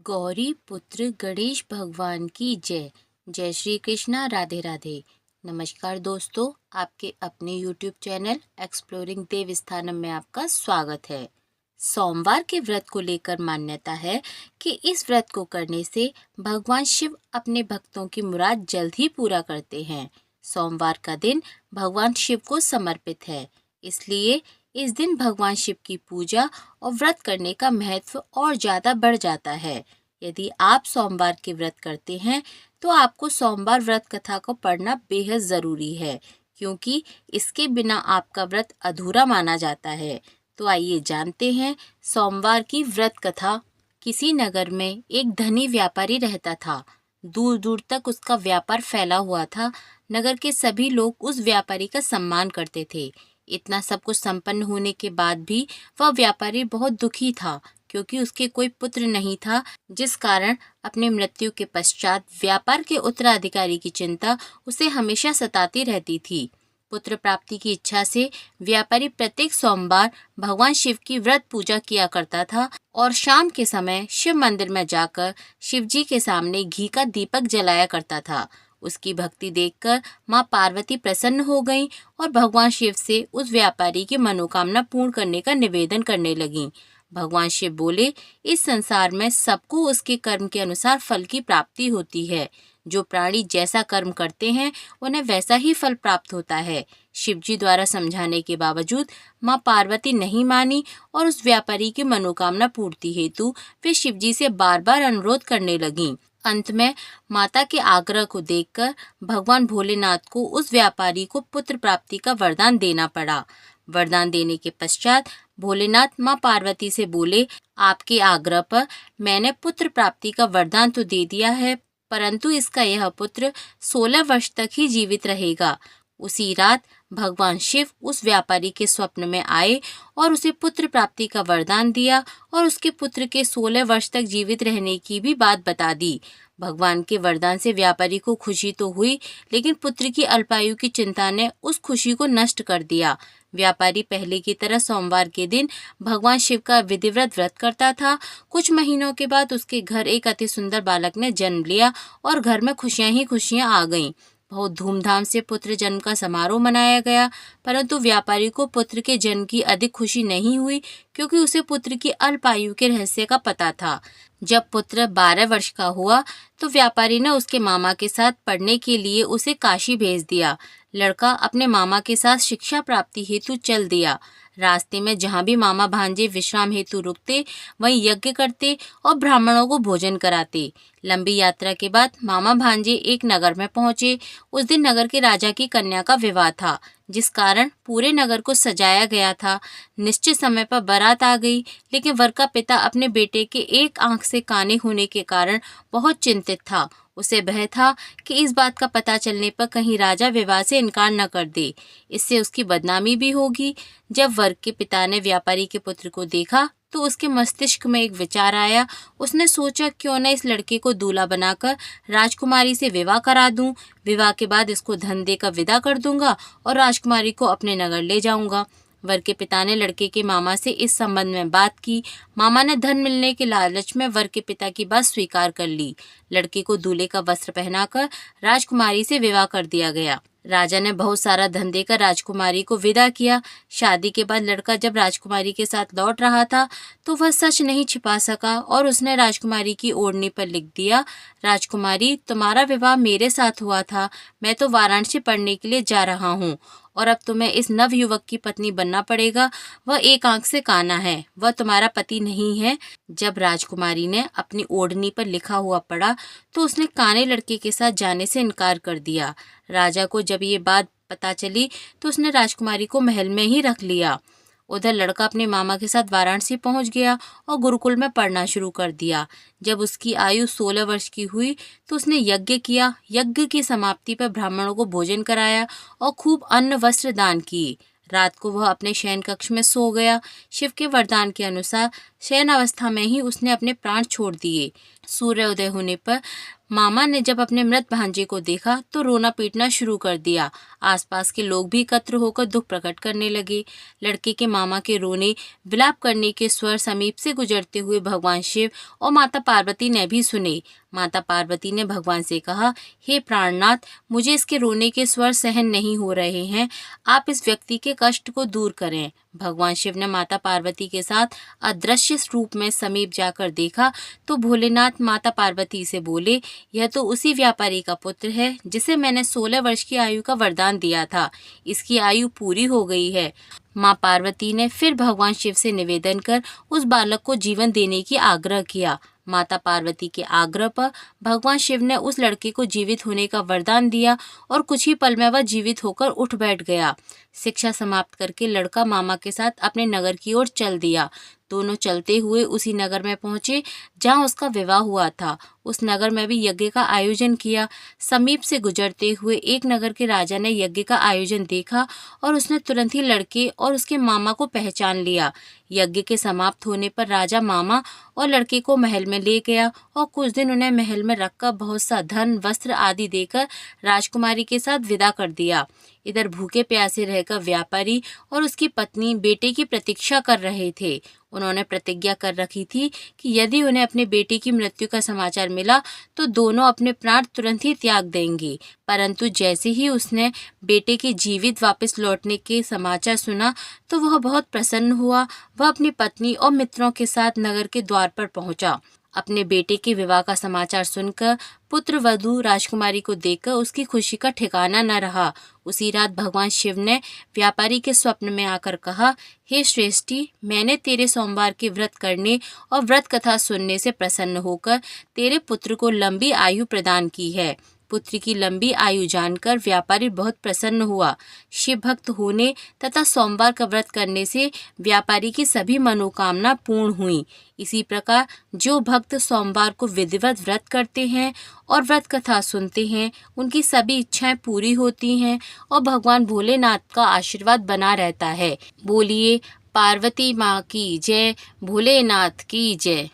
गौरी पुत्र गणेश भगवान की जय। जय श्री कृष्णा, राधे राधे। नमस्कार दोस्तों, आपके अपने YouTube चैनल एक्सप्लोरिंग देव स्थानम में आपका स्वागत है। सोमवार के व्रत को लेकर मान्यता है कि इस व्रत को करने से भगवान शिव अपने भक्तों की मुराद जल्द ही पूरा करते हैं। सोमवार का दिन भगवान शिव को समर्पित है, इसलिए इस दिन भगवान शिव की पूजा और व्रत करने का महत्व और ज़्यादा बढ़ जाता है। यदि आप सोमवार के व्रत करते हैं तो आपको सोमवार व्रत कथा को पढ़ना बेहद ज़रूरी है, क्योंकि इसके बिना आपका व्रत अधूरा माना जाता है। तो आइए जानते हैं सोमवार की व्रत कथा। किसी नगर में एक धनी व्यापारी रहता था। दूर दूर तक उसका व्यापार फैला हुआ था। नगर के सभी लोग उस व्यापारी का सम्मान करते थे। इतना सब कुछ संपन्न होने के बाद भी वह व्यापारी बहुत दुखी था, क्योंकि उसके कोई पुत्र नहीं था, जिस कारण अपनी मृत्यु के पश्चात व्यापार के उत्तराधिकारी की चिंता उसे हमेशा सताती रहती थी। पुत्र प्राप्ति की इच्छा से व्यापारी प्रत्येक सोमवार भगवान शिव की व्रत पूजा किया करता था और शाम के समय शिव मंदिर में जाकर शिव जी के सामने घी का दीपक जलाया करता था। उसकी भक्ति देखकर माँ पार्वती प्रसन्न हो गईं और भगवान शिव से उस व्यापारी की मनोकामना पूर्ण करने का निवेदन करने लगीं। भगवान शिव बोले, इस संसार में सबको उसके कर्म के अनुसार फल की प्राप्ति होती है। जो प्राणी जैसा कर्म करते हैं उन्हें वैसा ही फल प्राप्त होता है। शिवजी द्वारा समझाने के बावजूद माँ पार्वती नहीं मानी और उस व्यापारी की मनोकामना पूर्ति हेतु वे शिवजी से बार बार अनुरोध करने लगीं। अंत में माता के आग्रह को देखकर भगवान भोलेनाथ को उस व्यापारी को पुत्र प्राप्ति का वरदान देना पड़ा। वरदान देने के पश्चात भोलेनाथ माँ पार्वती से बोले, आपके आग्रह पर मैंने पुत्र प्राप्ति का वरदान तो दे दिया है, परंतु इसका यह पुत्र 16 वर्ष तक ही जीवित रहेगा। उसी रात भगवान शिव उस व्यापारी के स्वप्न में आए और उसे पुत्र प्राप्ति का वरदान दिया और उसके पुत्र के 16 वर्ष तक जीवित रहने की भी बात बता दी। भगवान के वरदान से व्यापारी को खुशी तो हुई, लेकिन पुत्र की अल्पायु की चिंता ने उस खुशी को नष्ट कर दिया। व्यापारी पहले की तरह सोमवार के दिन भगवान शिव का विधिवत व्रत करता था। कुछ महीनों के बाद उसके घर एक अति सुंदर बालक ने जन्म लिया और घर में खुशियां ही खुशियां आ गईं। बहुत धूमधाम से पुत्र जन्म का समारोह मनाया गया, परंतु व्यापारी को पुत्र के जन्म की अधिक खुशी नहीं हुई, क्योंकि उसे पुत्र की अल्पायु के रहस्य का पता था। जब पुत्र 12 वर्ष का हुआ तो व्यापारी ने उसके मामा के साथ पढ़ने के लिए उसे काशी भेज दिया। लड़का अपने मामा के साथ शिक्षा प्राप्ति हेतु चल दिया। रास्ते में जहाँ भी मामा भांजे विश्राम हेतु रुकते, वहीं यज्ञ करते और ब्राह्मणों को भोजन कराते। लंबी यात्रा के बाद मामा भांजे एक नगर में पहुंचे। उस दिन नगर के राजा की कन्या का विवाह था, जिस कारण पूरे नगर को सजाया गया था। निश्चित समय पर बारात आ गई, लेकिन वर का पिता अपने बेटे के एक आंख से काने होने के कारण बहुत चिंतित था। उसे भय था कि इस बात का पता चलने पर कहीं राजा विवाह से इनकार न कर दे, इससे उसकी बदनामी भी होगी। जब वर के पिता ने व्यापारी के पुत्र को देखा तो उसके मस्तिष्क में एक विचार आया। उसने सोचा, क्यों न इस लड़के को दूल्हा बनाकर राजकुमारी से विवाह करा दूं। विवाह के बाद इसको धन देकर विदा कर दूंगा और राजकुमारी को अपने नगर ले जाऊंगा। वर के पिता ने लड़के के मामा से इस संबंध में बात की। मामा ने धन मिलने के लालच में वर के पिता की बात स्वीकार कर ली। लड़के को दूल्हे का वस्त्र पहनाकर राजकुमारी से विवाह कर दिया गया। राजा ने बहुत सारा धन देकर राजकुमारी को विदा किया। शादी के बाद लड़का जब राजकुमारी के साथ लौट रहा था तो वह सच नहीं छिपा सका और उसने राजकुमारी की ओढ़नी पर लिख दिया, राजकुमारी, तुम्हारा विवाह मेरे साथ हुआ था। मैं तो वाराणसी पढ़ने के लिए जा रहा हूँ और अब तुम्हें इस नव युवक की पत्नी बनना पड़ेगा। वह एक आंख से काना है, वह तुम्हारा पति नहीं है। जब राजकुमारी ने अपनी ओढ़नी पर लिखा हुआ पढ़ा तो उसने काने लड़के के साथ जाने से इनकार कर दिया। राजा को जब ये बात पता चली तो उसने राजकुमारी को महल में ही रख लिया। उधर लड़का अपने मामा के साथ वाराणसी पहुंच गया और गुरुकुल में पढ़ना शुरू कर दिया। जब उसकी आयु 16 वर्ष की हुई तो उसने यज्ञ किया। यज्ञ की समाप्ति पर ब्राह्मणों को भोजन कराया और खूब अन्न वस्त्र दान किए। रात को वह अपने शयन कक्ष में सो गया। शिव के वरदान के अनुसार शयन अवस्था में ही उसने अपने प्राण छोड़ दिए। सूर्योदय होने पर मामा ने जब अपने मृत भांजे को देखा तो रोना पीटना शुरू कर दिया। आसपास के लोग भी एकत्र होकर दुख प्रकट करने लगे। लड़के के मामा के रोने विलाप करने के स्वर समीप से गुजरते हुए भगवान शिव और माता पार्वती ने भी सुने। माता पार्वती ने भगवान से कहा, हे प्राणनाथ, मुझे इसके रोने के स्वर सहन नहीं हो रहे हैं, आप इस व्यक्ति के कष्ट को दूर करें। भगवान शिव ने माता पार्वती के साथ अदृश्य रूप में समीप जाकर देखा तो भोलेनाथ माता पार्वती से बोले, यह तो उसी व्यापारी का पुत्र है जिसे मैंने 16 वर्ष की आयु का वरदान दिया था। इसकी आयु पूरी हो गई है। माँ पार्वती ने फिर भगवान शिव से निवेदन कर उस बालक को जीवन देने की आग्रह किया। माता पार्वती के आग्रह पर भगवान शिव ने उस लड़के को जीवित होने का वरदान दिया और कुछ ही पल में वह जीवित होकर उठ बैठ गया। शिक्षा समाप्त करके लड़का मामा के साथ अपने नगर की ओर चल दिया। दोनों चलते हुए उसी नगर में पहुंचे जहां उसका विवाह हुआ था। उस नगर में भी यज्ञ का आयोजन किया। समीप से गुजरते हुए एक नगर के राजा ने यज्ञ का आयोजन देखा और उसने तुरंत ही लड़के और उसके मामा को पहचान लिया। यज्ञ के समाप्त होने पर राजा मामा और लड़के को महल में ले गया और कुछ दिन उन्हें महल में रखकर बहुत सा धन, वस्त्र आदि देकर राजकुमारी के साथ विदा कर दिया। इधर भूखे प्यासे रहकर व्यापारी और उसकी पत्नी बेटे की प्रतीक्षा कर रहे थे। उन्होंने प्रतिज्ञा कर रखी थी कि यदि उन्हें अपने बेटे की मृत्यु का समाचार मिला तो दोनों अपने प्राण तुरंत ही त्याग देंगे। परंतु जैसे ही उसने बेटे के जीवित वापस लौटने के समाचार सुना तो वह बहुत प्रसन्न हुआ। वह अपनी पत्नी और मित्रों के साथ नगर के द्वार पर पहुंचा। अपने बेटे के विवाह का समाचार सुनकर पुत्र वधू राजकुमारी को देखकर उसकी खुशी का ठिकाना न रहा। उसी रात भगवान शिव ने व्यापारी के स्वप्न में आकर कहा, हे श्रेष्ठी, मैंने तेरे सोमवार के व्रत करने और व्रत कथा सुनने से प्रसन्न होकर तेरे पुत्र को लंबी आयु प्रदान की है। पुत्र की लंबी आयु जानकर व्यापारी बहुत प्रसन्न हुआ। शिव भक्त होने तथा सोमवार का व्रत करने से व्यापारी की सभी मनोकामना पूर्ण हुई। इसी प्रकार जो भक्त सोमवार को विधिवत व्रत करते हैं और व्रत कथा सुनते हैं, उनकी सभी इच्छाएं पूरी होती हैं और भगवान भोलेनाथ का आशीर्वाद बना रहता है। बोलिए पार्वती माँ की जय, भोलेनाथ की जय।